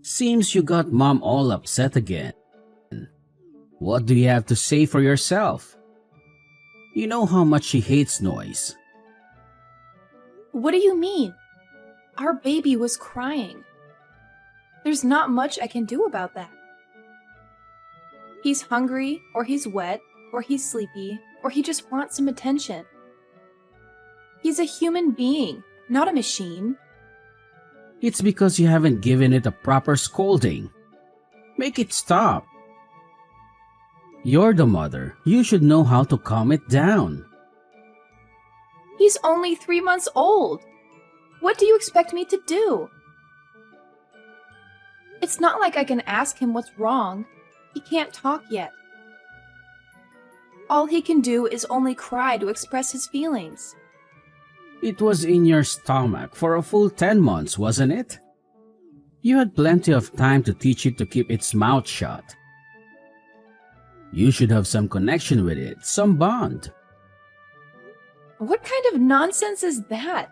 Seems you got mom all upset again. What do you have to say for yourself? You know how much she hates noise. What do you mean? Our baby was crying. There's not much I can do about that. He's hungry, or he's wet, or he's sleepy, or he just wants some attention. He's a human being, not a machine. It's because you haven't given it a proper scolding. Make it stop. You're the mother. You should know how to calm it down. He's only 3 months old. What do you expect me to do? It's not like I can ask him what's wrong. He can't talk yet. All he can do is only cry to express his feelings. It was in your stomach for a full 10 months, wasn't it? You had plenty of time to teach it to keep its mouth shut. You should have some connection with it, some bond. What kind of nonsense is that?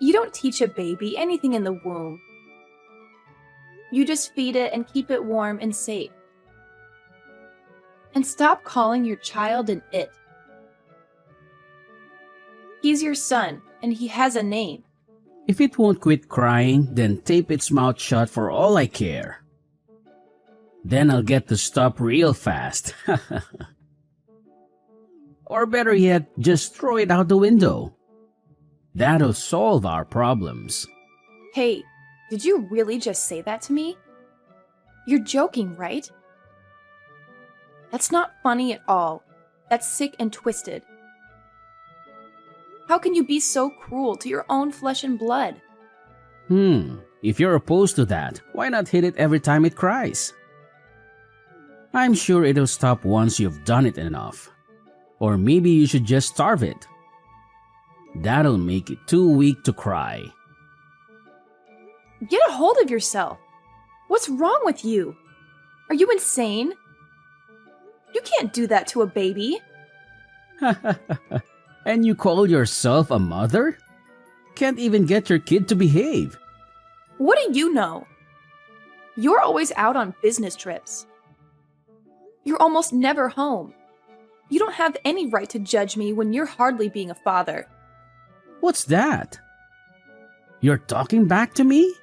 You don't teach a baby anything in the womb. You just feed it and keep it warm and safe. And stop calling your child an it. He's your son, and he has a name. If it won't quit crying, then tape its mouth shut for all I care. Then I'll get to stop real fast. Or better yet, just throw it out the window. That'll solve our problems. Hey, did you really just say that to me? You're joking, right? That's not funny at all. That's sick and twisted. How can you be so cruel to your own flesh and blood? If you're opposed to that, why not hit it every time it cries? I'm sure it'll stop once you've done it enough. Or maybe you should just starve it. That'll make it too weak to cry. Get a hold of yourself. What's wrong with you? Are you insane? You can't do that to a baby. And you call yourself a mother? Can't even get your kid to behave. What do you know? You're always out on business trips. You're almost never home. You don't have any right to judge me when you're hardly being a father. What's that? You're talking back to me?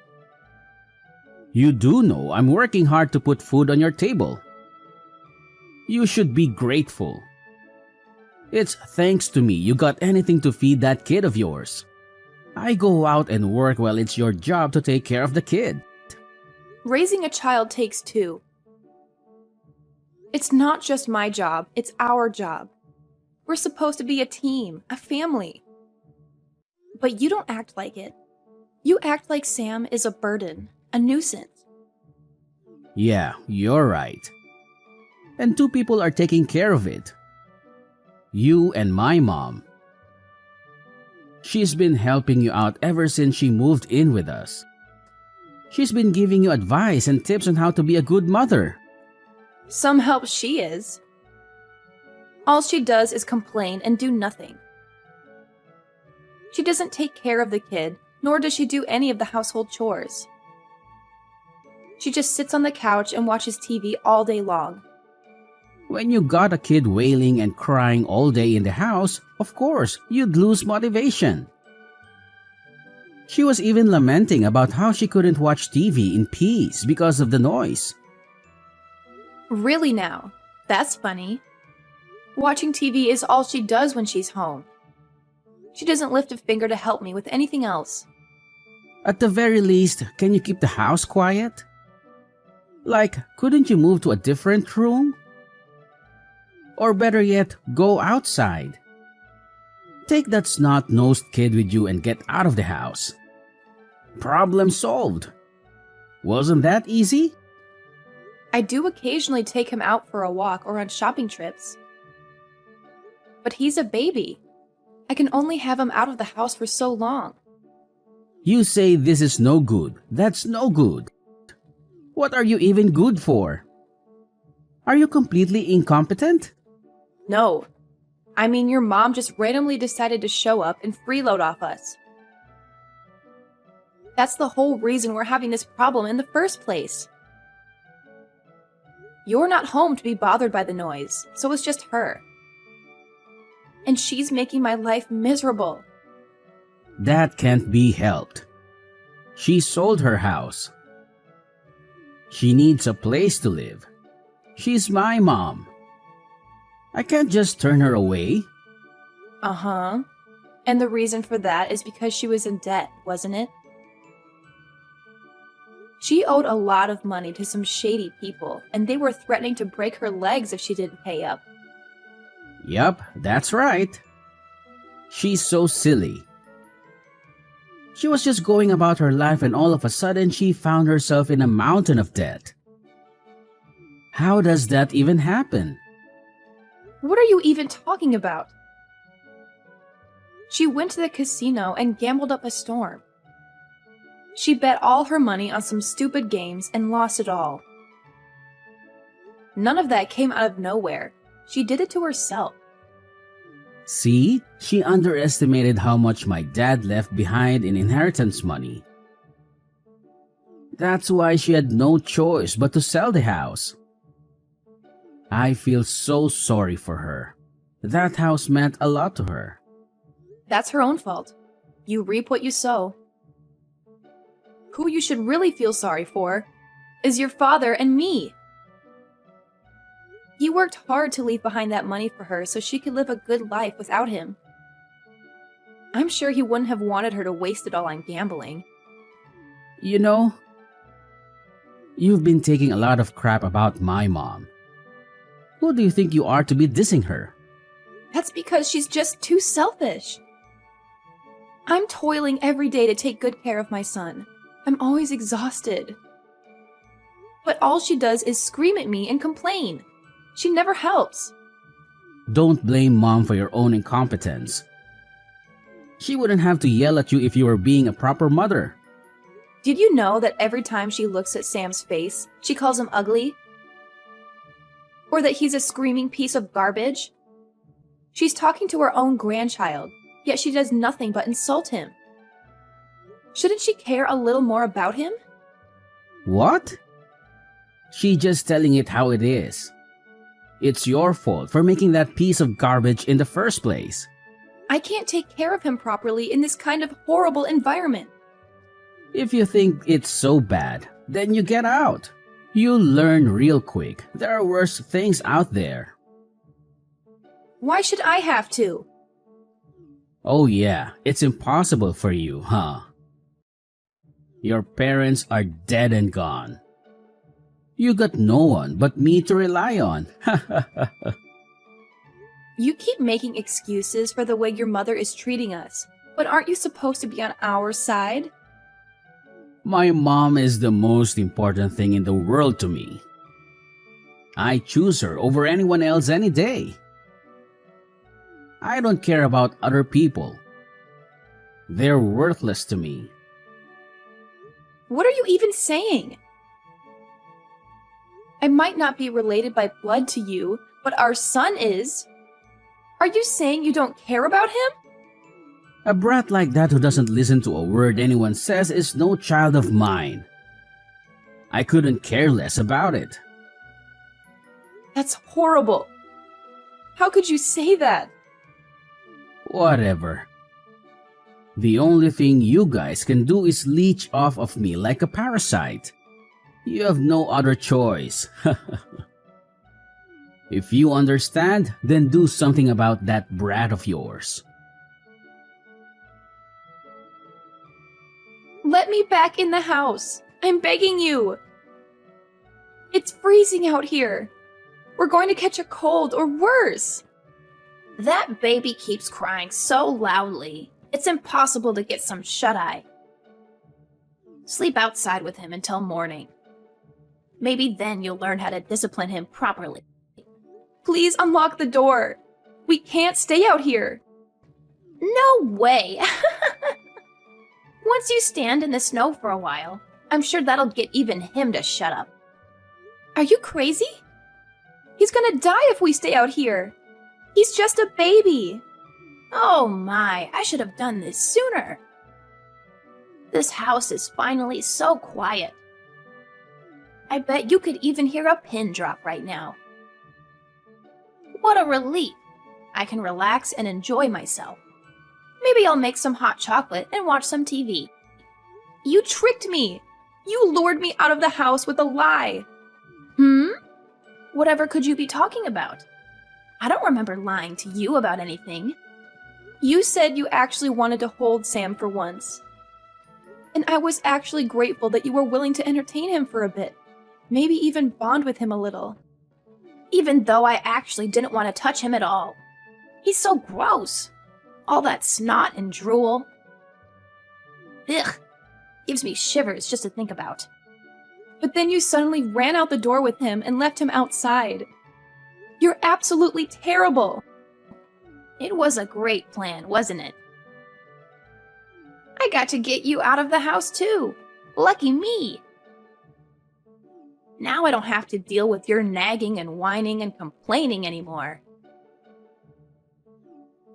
You do know I'm working hard to put food on your table. You should be grateful. It's thanks to me you got anything to feed that kid of yours. I go out and work while it's your job to take care of the kid. Raising a child takes two. It's not just my job, it's our job. We're supposed to be a team, a family. But you don't act like it. You act like Sam is a burden, a nuisance. Yeah, you're right. And two people are taking care of it. You and my mom. She's been helping you out ever since she moved in with us. She's been giving you advice and tips on how to be a good mother. Some help she is. All she does is complain and do nothing. She doesn't take care of the kid, nor does she do any of the household chores. She just sits on the couch and watches TV all day long. When you got a kid wailing and crying all day in the house, of course, you'd lose motivation. She was even lamenting about how she couldn't watch TV in peace because of the noise. Really now? That's funny. Watching TV is all she does when she's home. She doesn't lift a finger to help me with anything else. At the very least, can you keep the house quiet? Like, couldn't you move to a different room? Or better yet, go outside. Take that snot-nosed kid with you and get out of the house. Problem solved. Wasn't that easy? I do occasionally take him out for a walk or on shopping trips. But he's a baby. I can only have him out of the house for so long. You say this is no good. That's no good. What are you even good for? Are you completely incompetent? No. I mean, your mom just randomly decided to show up and freeload off us. That's the whole reason we're having this problem in the first place. You're not home to be bothered by the noise, so it's just her. And she's making my life miserable. That can't be helped. She sold her house. She needs a place to live. She's my mom. I can't just turn her away. Uh-huh. And the reason for that is because she was in debt, wasn't it? She owed a lot of money to some shady people, and they were threatening to break her legs if she didn't pay up. Yup, that's right. She's so silly. She was just going about her life and all of a sudden she found herself in a mountain of debt. How does that even happen? What are you even talking about? She went to the casino and gambled up a storm. She bet all her money on some stupid games and lost it all. None of that came out of nowhere. She did it to herself. See, she underestimated how much my dad left behind in inheritance money. That's why she had no choice but to sell the house. I feel so sorry for her. That house meant a lot to her. That's her own fault. You reap what you sow. Who you should really feel sorry for is your father and me. He worked hard to leave behind that money for her so she could live a good life without him. I'm sure he wouldn't have wanted her to waste it all on gambling. You know, you've been taking a lot of crap about my mom. Who do you think you are to be dissing her? That's because she's just too selfish. I'm toiling every day to take good care of my son. I'm always exhausted. But all she does is scream at me and complain. She never helps. Don't blame mom for your own incompetence. She wouldn't have to yell at you if you were being a proper mother. Did you know that every time she looks at Sam's face, she calls him ugly? Or that he's a screaming piece of garbage? She's talking to her own grandchild, yet she does nothing but insult him. Shouldn't she care a little more about him? What? She's just telling it how it is. It's your fault for making that piece of garbage in the first place. I can't take care of him properly in this kind of horrible environment. If you think it's so bad, then you get out. You'll learn real quick. There are worse things out there. Why should I have to? Oh yeah, it's impossible for you, huh? Your parents are dead and gone. You got no one but me to rely on. You keep making excuses for the way your mother is treating us, but aren't you supposed to be on our side? My mom is the most important thing in the world to me. I choose her over anyone else any day. I don't care about other people. They're worthless to me. What are you even saying? I might not be related by blood to you, but our son is. Are you saying you don't care about him? A brat like that who doesn't listen to a word anyone says is no child of mine. I couldn't care less about it. That's horrible. How could you say that? Whatever. The only thing you guys can do is leech off of me like a parasite. You have no other choice. If you understand, then do something about that brat of yours. Let me back in the house. I'm begging you. It's freezing out here. We're going to catch a cold or worse. That baby keeps crying so loudly. It's impossible to get some shut-eye. Sleep outside with him until morning. Maybe then you'll learn how to discipline him properly. Please unlock the door. We can't stay out here. No way. Once you stand in the snow for a while, I'm sure that'll get even him to shut up. Are you crazy? He's gonna die if we stay out here. He's just a baby. Oh my, I should have done this sooner. This house is finally so quiet. I bet you could even hear a pin drop right now. What a relief! I can relax and enjoy myself. Maybe I'll make some hot chocolate and watch some TV. You tricked me! You lured me out of the house with a lie! Whatever could you be talking about? I don't remember lying to you about anything. You said you actually wanted to hold Sam for once. And I was actually grateful that you were willing to entertain him for a bit. Maybe even bond with him a little. Even though I actually didn't want to touch him at all. He's so gross. All that snot and drool. Ugh. Gives me shivers just to think about. But then you suddenly ran out the door with him and left him outside. You're absolutely terrible. It was a great plan, wasn't it? I got to get you out of the house too. Lucky me. Now I don't have to deal with your nagging and whining and complaining anymore.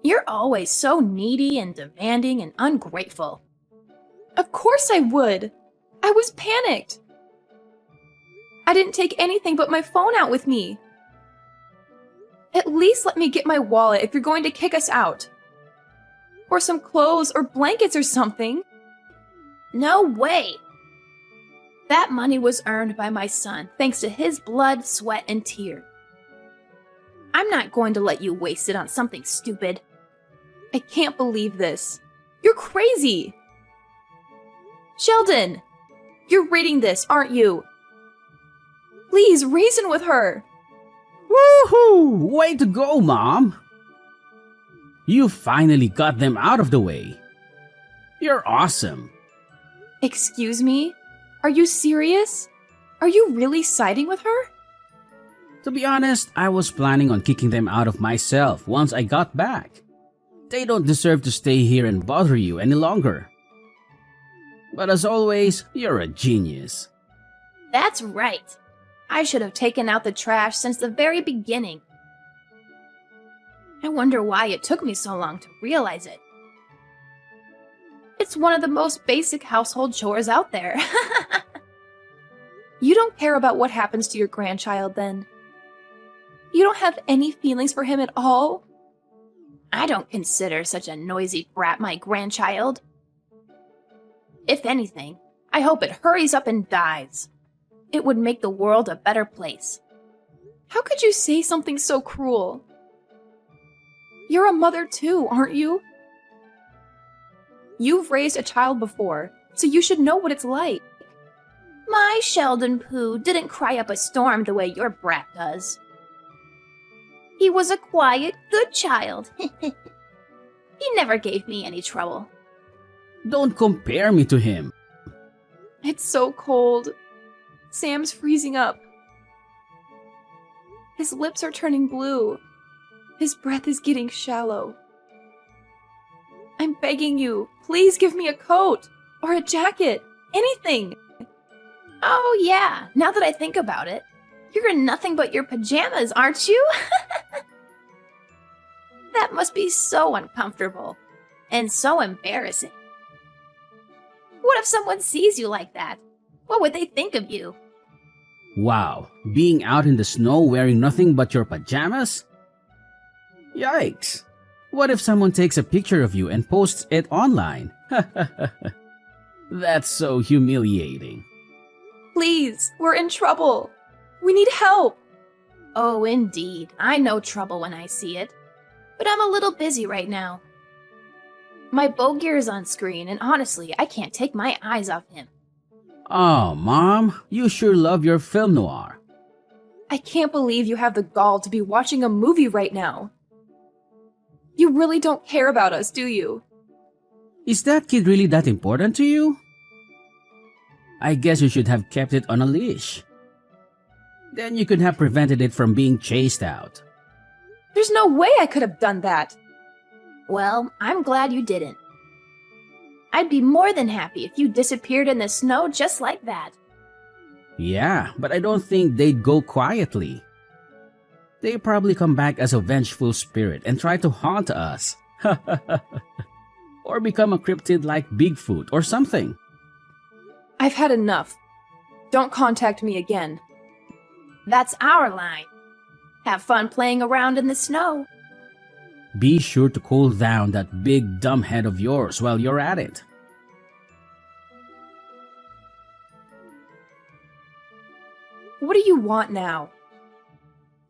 You're always so needy and demanding and ungrateful. Of course I would. I was panicked. I didn't take anything but my phone out with me. At least let me get my wallet if you're going to kick us out. Or some clothes or blankets or something. No way. That money was earned by my son thanks to his blood, sweat, and tears. I'm not going to let you waste it on something stupid. I can't believe this. You're crazy. Sheldon, you're reading this, aren't you? Please, reason with her. Woohoo! Way to go, Mom! You finally got them out of the way. You're awesome. Excuse me? Are you serious? Are you really siding with her? To be honest, I was planning on kicking them out of myself once I got back. They don't deserve to stay here and bother you any longer. But as always, you're a genius. That's right. I should have taken out the trash since the very beginning. I wonder why it took me so long to realize it. It's one of the most basic household chores out there. You don't care about what happens to your grandchild, then? You don't have any feelings for him at all? I don't consider such a noisy brat my grandchild. If anything, I hope it hurries up and dies. It would make the world a better place. How could you say something so cruel? You're a mother too, aren't you? You've raised a child before, so you should know what it's like. My Sheldon Pooh didn't cry up a storm the way your brat does. He was a quiet, good child. He never gave me any trouble. Don't compare me to him. It's so cold. Sam's freezing up. His lips are turning blue. His breath is getting shallow. I'm begging you, please give me a coat or a jacket, anything. Oh yeah, now that I think about it, you're in nothing but your pajamas, aren't you? That must be so uncomfortable and so embarrassing. What if someone sees you like that? What would they think of you? Wow, being out in the snow wearing nothing but your pajamas? Yikes! What if someone takes a picture of you and posts it online? That's so humiliating. Please, we're in trouble. We need help. Oh, indeed. I know trouble when I see it. But I'm a little busy right now. My bow gear is on screen, and honestly, I can't take my eyes off him. Oh, Mom, you sure love your film noir. I can't believe you have the gall to be watching a movie right now. You really don't care about us, do you? Is that kid really that important to you? I guess you should have kept it on a leash. Then you could have prevented it from being chased out. There's no way I could have done that. Well, I'm glad you didn't. I'd be more than happy if you disappeared in the snow just like that. Yeah, but I don't think they'd go quietly. They probably come back as a vengeful spirit and try to haunt us. Or become a cryptid like Bigfoot or something. I've had enough. Don't contact me again. That's our line. Have fun playing around in the snow. Be sure to cool down that big dumb head of yours while you're at it. What do you want now?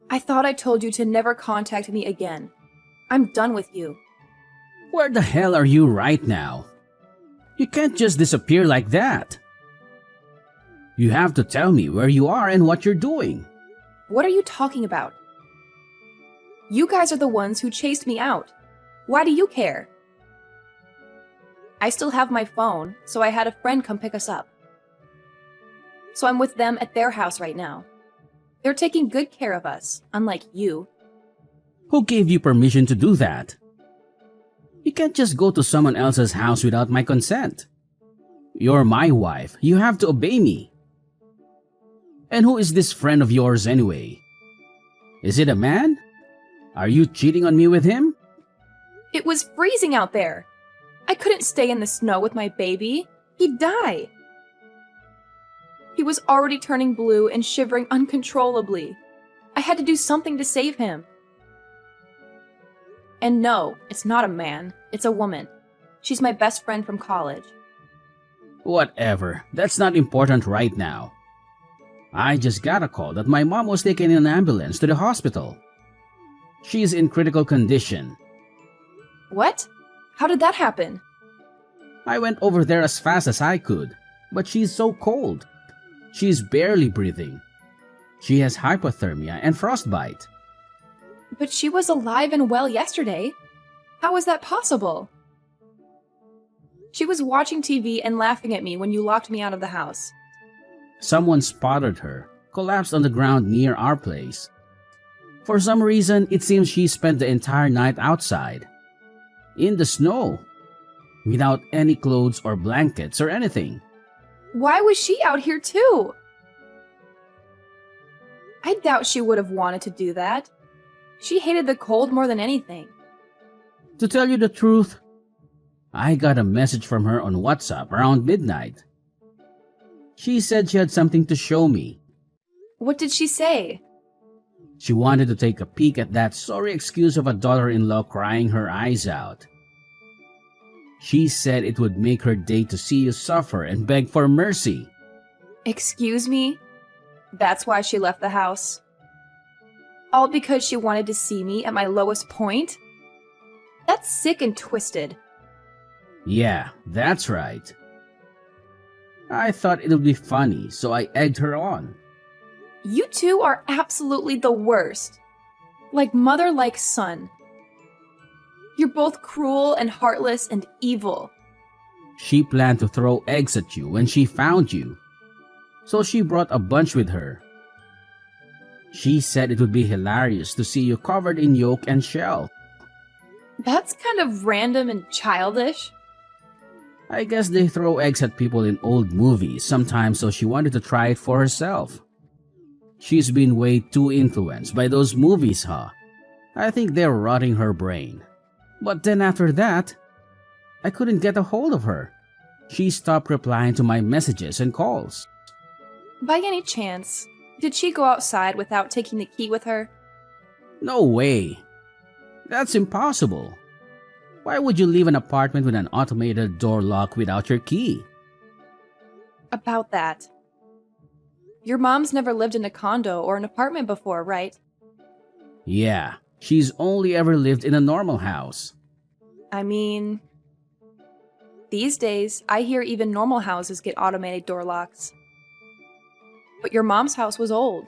I thought I told you to never contact me again. I'm done with you. Where the hell are you right now? You can't just disappear like that. You have to tell me where you are and what you're doing. What are you talking about? You guys are the ones who chased me out. Why do you care? I still have my phone, so I had a friend come pick us up. So I'm with them at their house right now. They're taking good care of us, unlike you. Who gave you permission to do that? You can't just go to someone else's house without my consent. You're my wife. You have to obey me. And who is this friend of yours anyway? Is it a man? Are you cheating on me with him? It was freezing out there. I couldn't stay in the snow with my baby. He'd die. He was already turning blue and shivering uncontrollably. I had to do something to save him. And no, it's not a man. It's a woman. She's my best friend from college. Whatever. That's not important right now. I just got a call that my mom was taken in an ambulance to the hospital. She's in critical condition. What? How did that happen? I went over there as fast as I could, but she's so cold. She's barely breathing. She has hypothermia and frostbite. But she was alive and well yesterday. How was that possible? She was watching TV and laughing at me when you locked me out of the house. Someone spotted her, collapsed on the ground near our place. For some reason, it seems she spent the entire night outside, in the snow, without any clothes or blankets or anything. Why was she out here too? I doubt she would have wanted to do that. She hated the cold more than anything. To tell you the truth, I got a message from her on WhatsApp around midnight. She said she had something to show me. What did she say? She wanted to take a peek at that sorry excuse of a daughter-in-law crying her eyes out. She said it would make her day to see you suffer and beg for mercy. Excuse me? That's why she left the house? All because she wanted to see me at my lowest point? That's sick and twisted. Yeah, that's right. I thought it would be funny, so I egged her on. You two are absolutely the worst. Like mother, like son. You're both cruel and heartless and evil. She planned to throw eggs at you when she found you, so she brought a bunch with her. She said it would be hilarious to see you covered in yolk and shell. That's kind of random and childish. I guess they throw eggs at people in old movies sometimes, so she wanted to try it for herself. She's been way too influenced by those movies, huh? I think they're rotting her brain. But then after that, I couldn't get a hold of her. She stopped replying to my messages and calls. By any chance, did she go outside without taking the key with her? No way. That's impossible. Why would you leave an apartment with an automated door lock without your key? About that. Your mom's never lived in a condo or an apartment before, right? Yeah, she's only ever lived in a normal house. I mean, these days, I hear even normal houses get automated door locks. But your mom's house was old.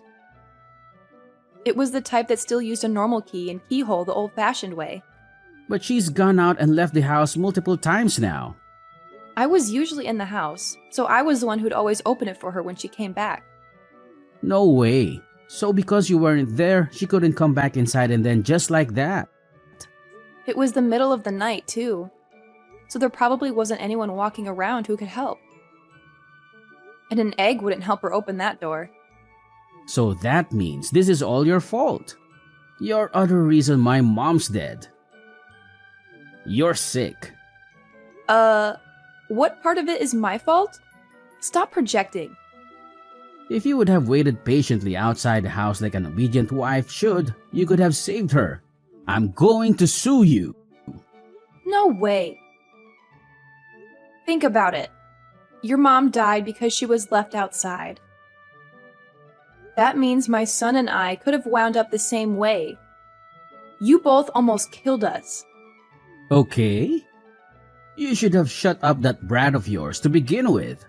It was the type that still used a normal key and keyhole the old-fashioned way. But she's gone out and left the house multiple times now. I was usually in the house, so I was the one who'd always open it for her when she came back. No way. So because you weren't there, she couldn't come back inside and then just like that. It was the middle of the night, too. So there probably wasn't anyone walking around who could help. And an egg wouldn't help her open that door. So that means this is all your fault. You're other reason my mom's dead. You're sick. What part of it is my fault? Stop projecting. If you would have waited patiently outside the house like an obedient wife should, you could have saved her. I'm going to sue you. No way. Think about it. Your mom died because she was left outside. That means my son and I could have wound up the same way. You both almost killed us. Okay? You should have shut up that brat of yours to begin with.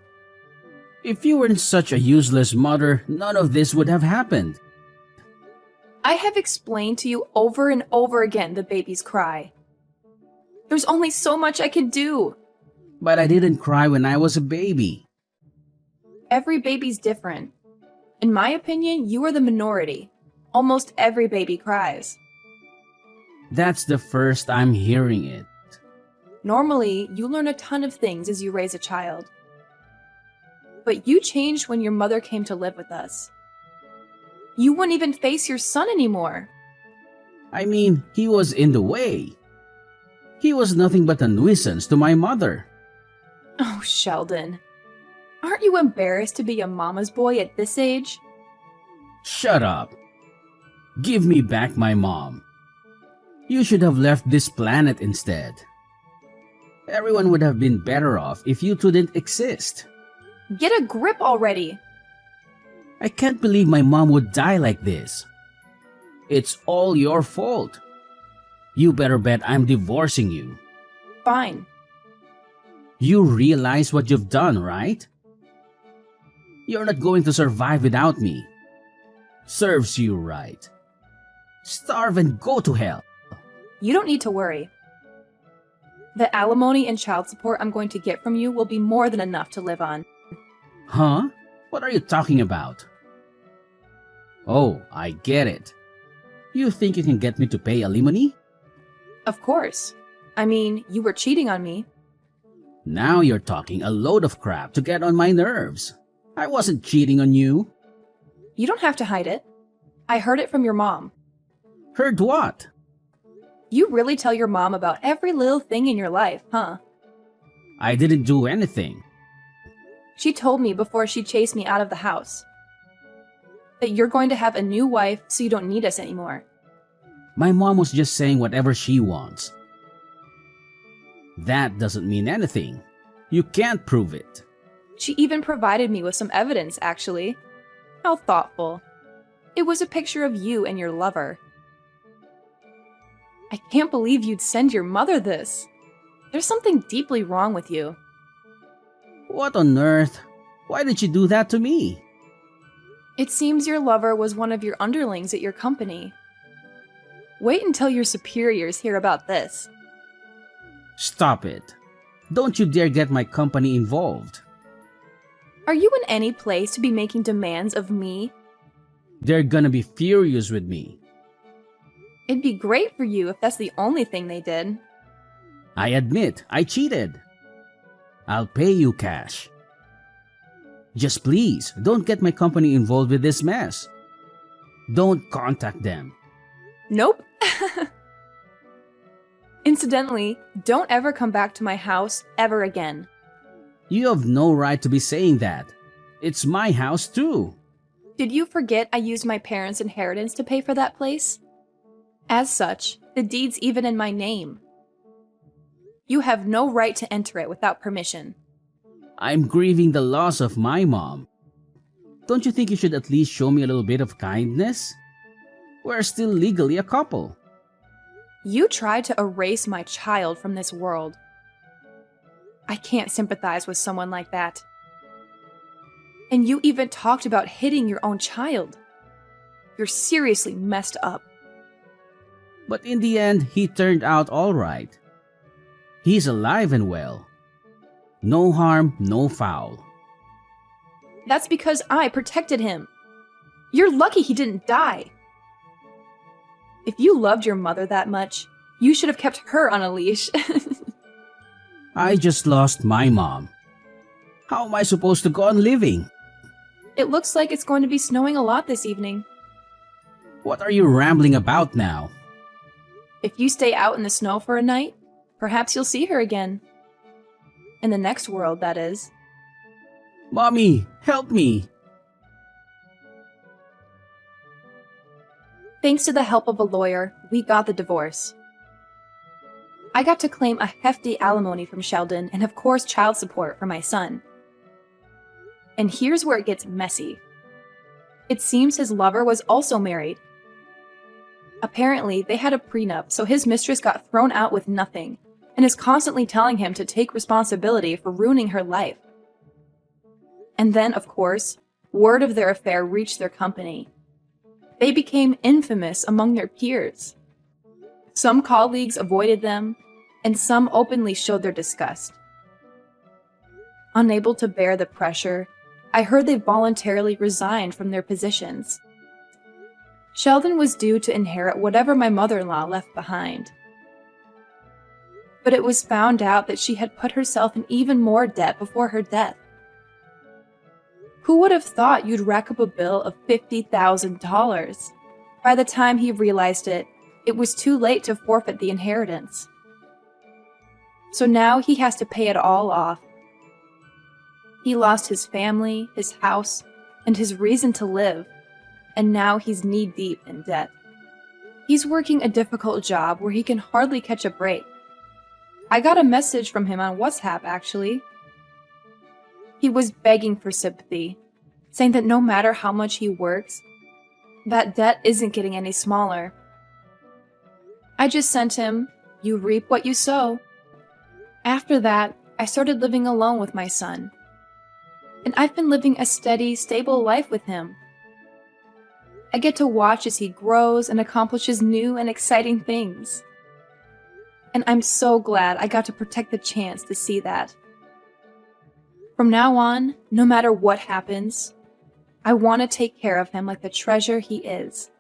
If you weren't such a useless mother, none of this would have happened. I have explained to you over and over again the baby's cry. There's only so much I can do. But I didn't cry when I was a baby. Every baby's different. In my opinion, you are the minority. Almost every baby cries. That's the first I'm hearing it. Normally, you learn a ton of things as you raise a child. But you changed when your mother came to live with us. You wouldn't even face your son anymore. I mean, he was in the way. He was nothing but a nuisance to my mother. Oh, Sheldon. Aren't you embarrassed to be a mama's boy at this age? Shut up. Give me back my mom. You should have left this planet instead. Everyone would have been better off if you two didn't exist. Get a grip already. I can't believe my mom would die like this. It's all your fault. You better bet I'm divorcing you. Fine. You realize what you've done, right? You're not going to survive without me. Serves you right. Starve and go to hell. You don't need to worry. The alimony and child support I'm going to get from you will be more than enough to live on. Huh? What are you talking about? Oh, I get it. You think you can get me to pay alimony? Of course. I mean, you were cheating on me. Now you're talking a load of crap to get on my nerves. I wasn't cheating on you. You don't have to hide it. I heard it from your mom. Heard what? You really tell your mom about every little thing in your life, huh? I didn't do anything. She told me before she chased me out of the house that you're going to have a new wife so you don't need us anymore. My mom was just saying whatever she wants. That doesn't mean anything. You can't prove it. She even provided me with some evidence, actually. How thoughtful. It was a picture of you and your lover. I can't believe you'd send your mother this. There's something deeply wrong with you. What on earth? Why did she do that to me? It seems your lover was one of your underlings at your company. Wait until your superiors hear about this. Stop it. Don't you dare get my company involved. Are you in any place to be making demands of me? They're gonna be furious with me. It'd be great for you if that's the only thing they did. I admit, I cheated. I'll pay you cash. Just please, don't get my company involved with this mess. Don't contact them. Nope. Incidentally, don't ever come back to my house ever again. You have no right to be saying that. It's my house too. Did you forget I used my parents' inheritance to pay for that place? As such, the deed's even in my name. You have no right to enter it without permission. I'm grieving the loss of my mom. Don't you think you should at least show me a little bit of kindness? We're still legally a couple. You tried to erase my child from this world. I can't sympathize with someone like that. And you even talked about hitting your own child. You're seriously messed up. But in the end, he turned out all right. He's alive and well. No harm, no foul. That's because I protected him. You're lucky he didn't die. If you loved your mother that much, you should have kept her on a leash. I just lost my mom. How am I supposed to go on living? It looks like it's going to be snowing a lot this evening. What are you rambling about now? If you stay out in the snow for a night, perhaps you'll see her again. In the next world, that is. Mommy, help me! Thanks to the help of a lawyer, we got the divorce. I got to claim a hefty alimony from Sheldon and, of course, child support for my son. And here's where it gets messy. It seems his lover was also married. Apparently, they had a prenup, so his mistress got thrown out with nothing and is constantly telling him to take responsibility for ruining her life. And then, of course, word of their affair reached their company. They became infamous among their peers. Some colleagues avoided them, and some openly showed their disgust. Unable to bear the pressure, I heard they voluntarily resigned from their positions. Sheldon was due to inherit whatever my mother-in-law left behind. But it was found out that she had put herself in even more debt before her death. Who would have thought you'd rack up a bill of $50,000? By the time he realized it, it was too late to forfeit the inheritance. So now he has to pay it all off. He lost his family, his house, and his reason to live, and now he's knee-deep in debt. He's working a difficult job where he can hardly catch a break. I got a message from him on WhatsApp, actually. He was begging for sympathy, saying that no matter how much he works, that debt isn't getting any smaller. I just sent him, "You reap what you sow." After that, I started living alone with my son. And I've been living a steady, stable life with him. I get to watch as he grows and accomplishes new and exciting things. And I'm so glad I got to protect the chance to see that. From now on, no matter what happens, I want to take care of him like the treasure he is.